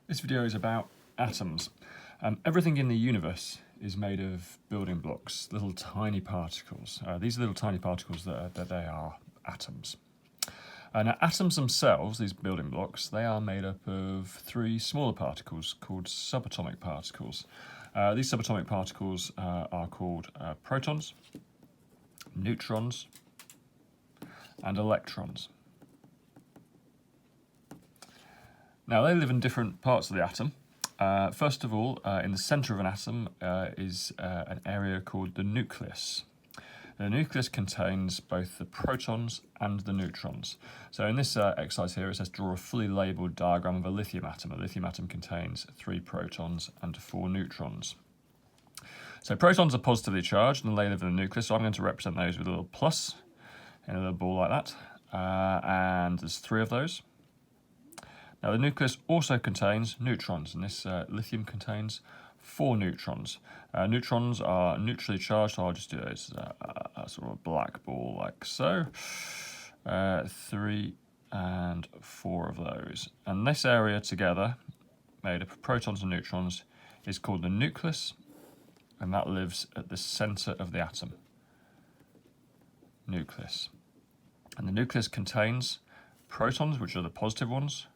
This video is about atoms. Everything in the universe is made of building blocks, little tiny particles. These little tiny particles that they are atoms. Now atoms themselves, these building blocks, they are made up of three smaller particles called subatomic particles. These subatomic particles are called protons, neutrons, and electrons. Now they live in different parts of the atom. First of all, in the centre of an atom is an area called the nucleus. The nucleus contains both the protons and the neutrons. So in this exercise here, it says draw a fully labelled diagram of a lithium atom. A lithium atom contains 3 protons and 4 neutrons. So protons are positively charged and they live in the nucleus, so I'm going to represent those with a little plus in a little ball like that. And there's 3 of those. Now the nucleus also contains neutrons, and this lithium contains 4 neutrons. Neutrons are neutrally charged, so I'll just do it as a sort of a black ball like so. 3 and 4 of those. And this area together, made up of protons and neutrons, is called the nucleus, and that lives at the centre of the atom. Nucleus. And the nucleus contains protons, which are the positive ones,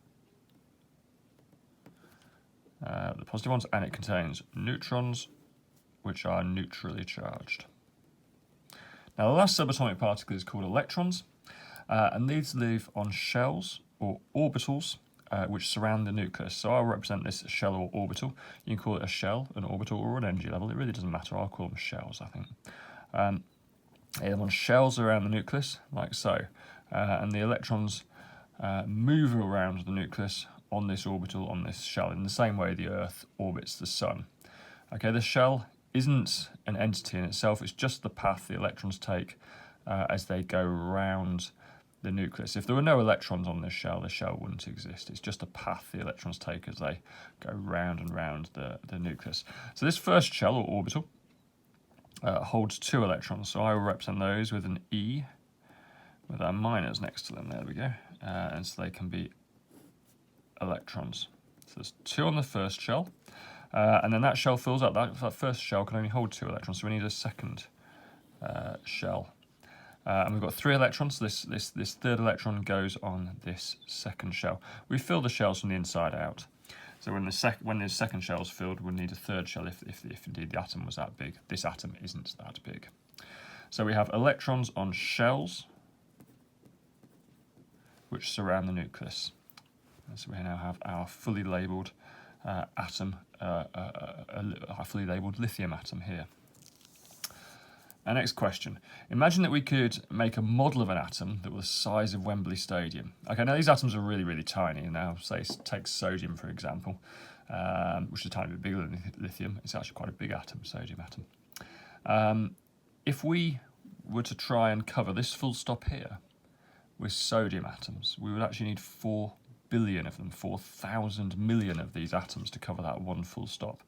and it contains neutrons, which are neutrally charged. Now the last subatomic particle is called electrons, and these live on shells or orbitals which surround the nucleus. So I'll represent this shell or orbital. You can call it a shell, an orbital, or an energy level. It really doesn't matter. I'll call them shells, I think. They live on shells around the nucleus, like so, and the electrons move around the nucleus on this orbital, on this shell, in the same way the Earth orbits the Sun. Okay, the shell isn't an entity in itself, it's just the path the electrons take as they go round the nucleus. If there were no electrons on this shell, the shell wouldn't exist. It's just a path the electrons take as they go round and round the nucleus. So this first shell, or orbital, holds 2 electrons, so I will represent those with an E, with our minors next to them, there we go, and so they can be electrons. So there's 2 on the first shell, and then that shell fills up. That first shell can only hold 2 electrons, so we need a second shell. And we've got 3 electrons, so this third electron goes on this second shell. We fill the shells from the inside out. So when the second shell is filled, we'll need a third shell if indeed the atom was that big. This atom isn't that big. So we have electrons on shells, which surround the nucleus. So we now have our fully labelled atom, our fully labelled lithium atom here. Our next question. Imagine that we could make a model of an atom that was the size of Wembley Stadium. Okay, now these atoms are really, really tiny. Now, say, take sodium, for example, which is a tiny bit bigger than lithium. It's actually quite a big atom, sodium atom. If we were to try and cover this full stop here with sodium atoms, we would actually need 4 billion of them, 4,000 million of these atoms to cover that one full stop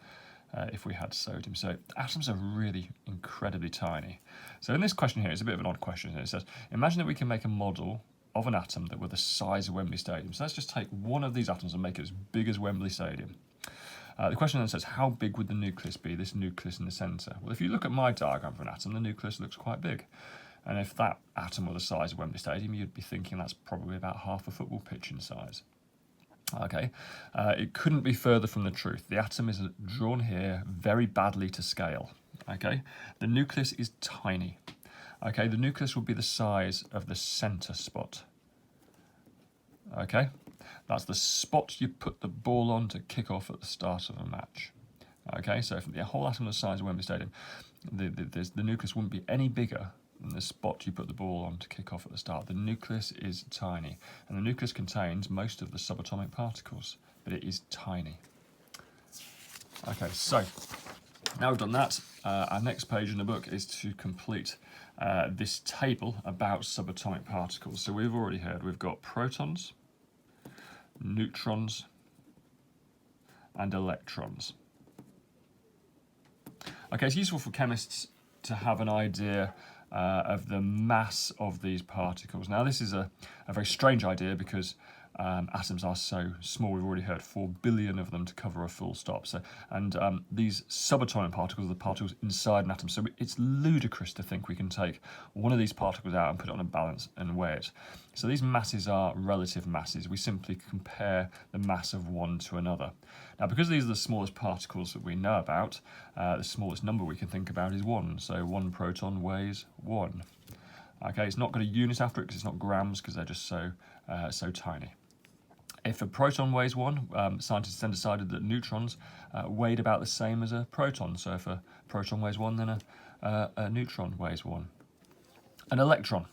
if we had sodium. So atoms are really incredibly tiny. So in this question here, it's a bit of an odd question. It says, imagine that we can make a model of an atom that were the size of Wembley Stadium. So let's just take one of these atoms and make it as big as Wembley Stadium. The question then says, how big would the nucleus be, this nucleus in the centre? Well, if you look at my diagram for an atom, the nucleus looks quite big. And if that atom were the size of Wembley Stadium, you'd be thinking that's probably about half a football pitch in size. Okay, it couldn't be further from the truth. The atom is drawn here very badly to scale. Okay, the nucleus is tiny. Okay, the nucleus would be the size of the centre spot. Okay, that's the spot you put the ball on to kick off at the start of a match. Okay, so if the whole atom was the size of Wembley Stadium, the nucleus wouldn't be any bigger than the spot you put the ball on to kick off at the start. The nucleus is tiny, and the nucleus contains most of the subatomic particles, but it is tiny. Okay, so now we've done that, our next page in the book is to complete this table about subatomic particles. So we've already heard we've got protons, neutrons, and electrons. Okay, it's useful for chemists to have an idea of the mass of these particles. Now this is a very strange idea because atoms are so small. We've already heard 4 billion of them to cover a full stop. So, and these subatomic particles are the particles inside an atom. So it's ludicrous to think we can take one of these particles out and put it on a balance and weigh it. So these masses are relative masses. We simply compare the mass of one to another. Now, because these are the smallest particles that we know about, the smallest number we can think about is 1. So 1 proton weighs 1. Okay, it's not got a unit after it because it's not grams, because they're just so tiny. If a proton weighs 1, scientists then decided that neutrons weighed about the same as a proton. So if a proton weighs 1, then a neutron weighs 1. An electron,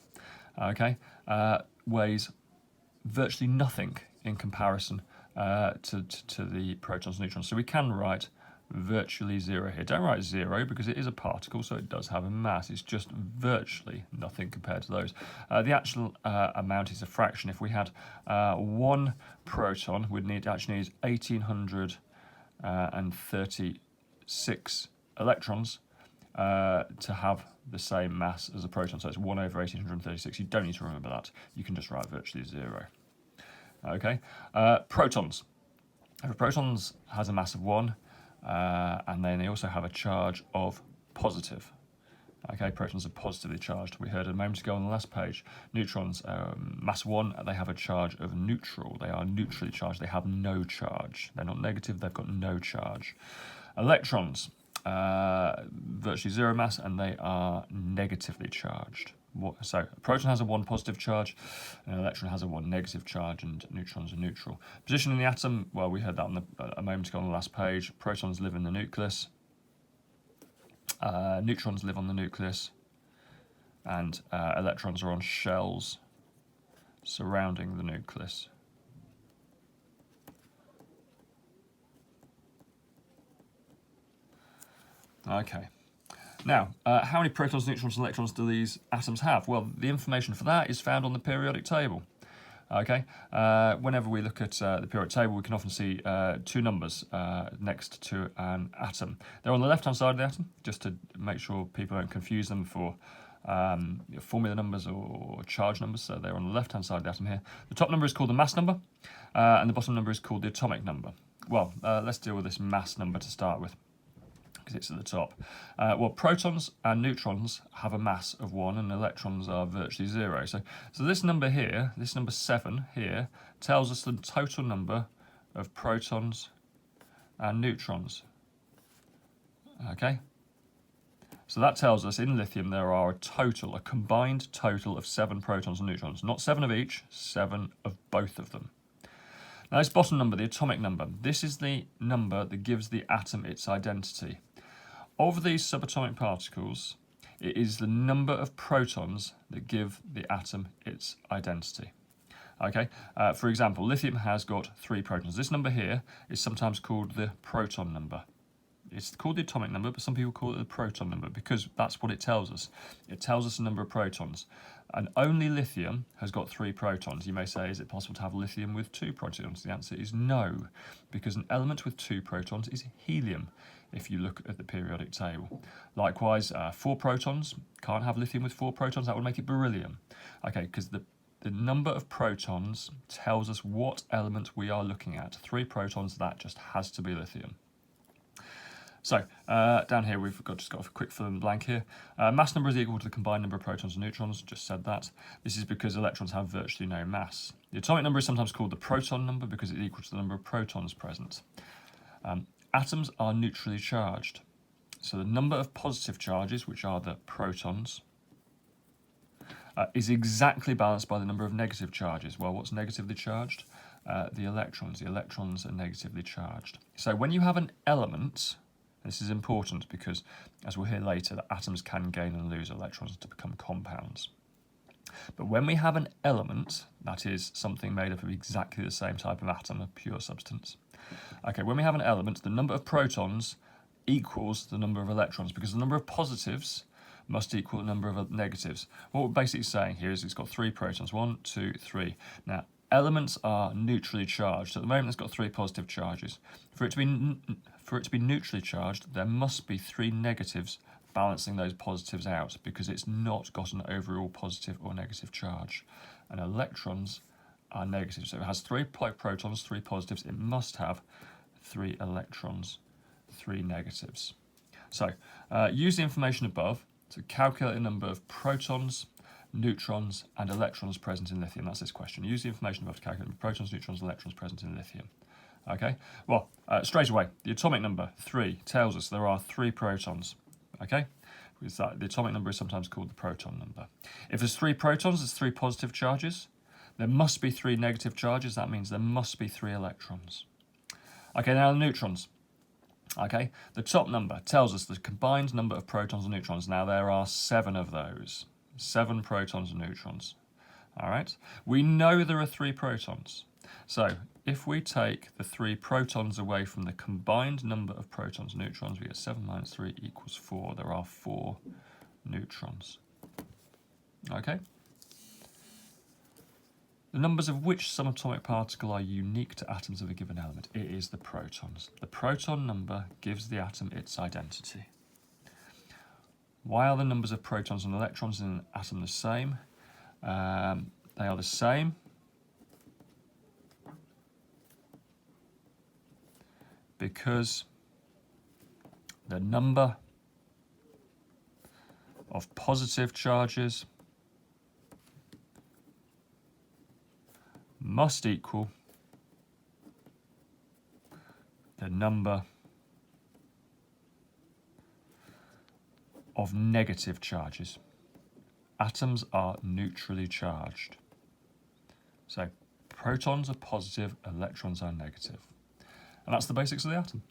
okay, weighs virtually nothing in comparison to the protons and neutrons. So we can write virtually 0 here. Don't write 0 because it is a particle, so it does have a mass. It's just virtually nothing compared to those. The actual amount is a fraction. If we had 1 proton, we'd actually need 1836 electrons to have the same mass as a proton. So it's 1 over 1836. You don't need to remember that. You can just write virtually 0. Okay. Protons. If a proton has a mass of 1, and then they also have a charge of positive. Okay, protons are positively charged. We heard a moment ago on the last page. Neutrons, mass 1, they have a charge of neutral. They are neutrally charged. They have no charge. They're not negative, they've got no charge. Electrons, virtually 0 mass, and they are negatively charged. So a proton has a 1 positive charge, an electron has a 1 negative charge, and neutrons are neutral. Position in the atom, well, we heard that a moment ago on the last page. Protons live in the nucleus, neutrons live on the nucleus, and electrons are on shells surrounding the nucleus. Okay. Now, how many protons, neutrons, and electrons do these atoms have? Well, the information for that is found on the periodic table. Okay, whenever we look at the periodic table, we can often see 2 numbers next to an atom. They're on the left-hand side of the atom, just to make sure people don't confuse them for formula numbers or charge numbers. So they're on the left-hand side of the atom here. The top number is called the mass number, and the bottom number is called the atomic number. Well, let's deal with this mass number to start with, because it's at the top. Well, protons and neutrons have a mass of 1, and electrons are virtually 0. So this number here, this number 7 here, tells us the total number of protons and neutrons. Okay? So that tells us in lithium there are a combined total of 7 protons and neutrons. Not 7 of each, 7 of both of them. Now this bottom number, the atomic number, this is the number that gives the atom its identity. Of these subatomic particles, it is the number of protons that give the atom its identity. Okay, for example, lithium has got 3 protons. This number here is sometimes called the proton number. It's called the atomic number, but some people call it the proton number because that's what it tells us. It tells us the number of protons. And only lithium has got 3 protons. You may say, is it possible to have lithium with 2 protons? The answer is no, because an element with 2 protons is helium, if you look at the periodic table. Likewise, 4 protons can't have lithium with 4 protons. That would make it beryllium. Okay, because the number of protons tells us what element we are looking at. 3 protons, that just has to be lithium. So, down here we've just got a quick fill in the blank here. Mass number is equal to the combined number of protons and neutrons, just said that. This is because electrons have virtually no mass. The atomic number is sometimes called the proton number because it's equal to the number of protons present. Atoms are neutrally charged. So the number of positive charges, which are the protons, is exactly balanced by the number of negative charges. Well, what's negatively charged? The electrons. The electrons are negatively charged. So when you have an element, this is important because, as we'll hear later, that atoms can gain and lose electrons to become compounds. But when we have an element, that is something made up of exactly the same type of atom, a pure substance. Okay, when we have an element, the number of protons equals the number of electrons because the number of positives must equal the number of negatives. What we're basically saying here is it's got 3 protons, 1, 2, 3. Now, elements are neutrally charged. At the moment, it's got 3 positive charges. For it to be neutrally charged, there must be 3 negatives balancing those positives out because it's not got an overall positive or negative charge. And electrons are negative. So it has 3 protons, 3 positives. It must have 3 electrons, 3 negatives. So use the information above to calculate the number of protons, neutrons, and electrons present in lithium. That's this question. Use the information above to calculate the protons, neutrons, and electrons present in lithium. Okay, well, straight away, the atomic number 3 tells us there are 3 protons. Okay, the atomic number is sometimes called the proton number. If there's 3 protons, there's 3 positive charges. There must be 3 negative charges. That means there must be 3 electrons. Okay, now the neutrons. Okay, the top number tells us the combined number of protons and neutrons. Now there are 7 of those. 7 protons and neutrons. All right, we know there are 3 protons. So if we take the 3 protons away from the combined number of protons and neutrons, we get 7 minus 3 equals 4. There are 4 neutrons. Okay. The numbers of which subatomic particle are unique to atoms of a given element? It is the protons. The proton number gives the atom its identity. Why are the numbers of protons and electrons in an atom the same? They are the same because the number of positive charges must equal the number of negative charges. Atoms are neutrally charged. So protons are positive, electrons are negative. And that's the basics of the atom.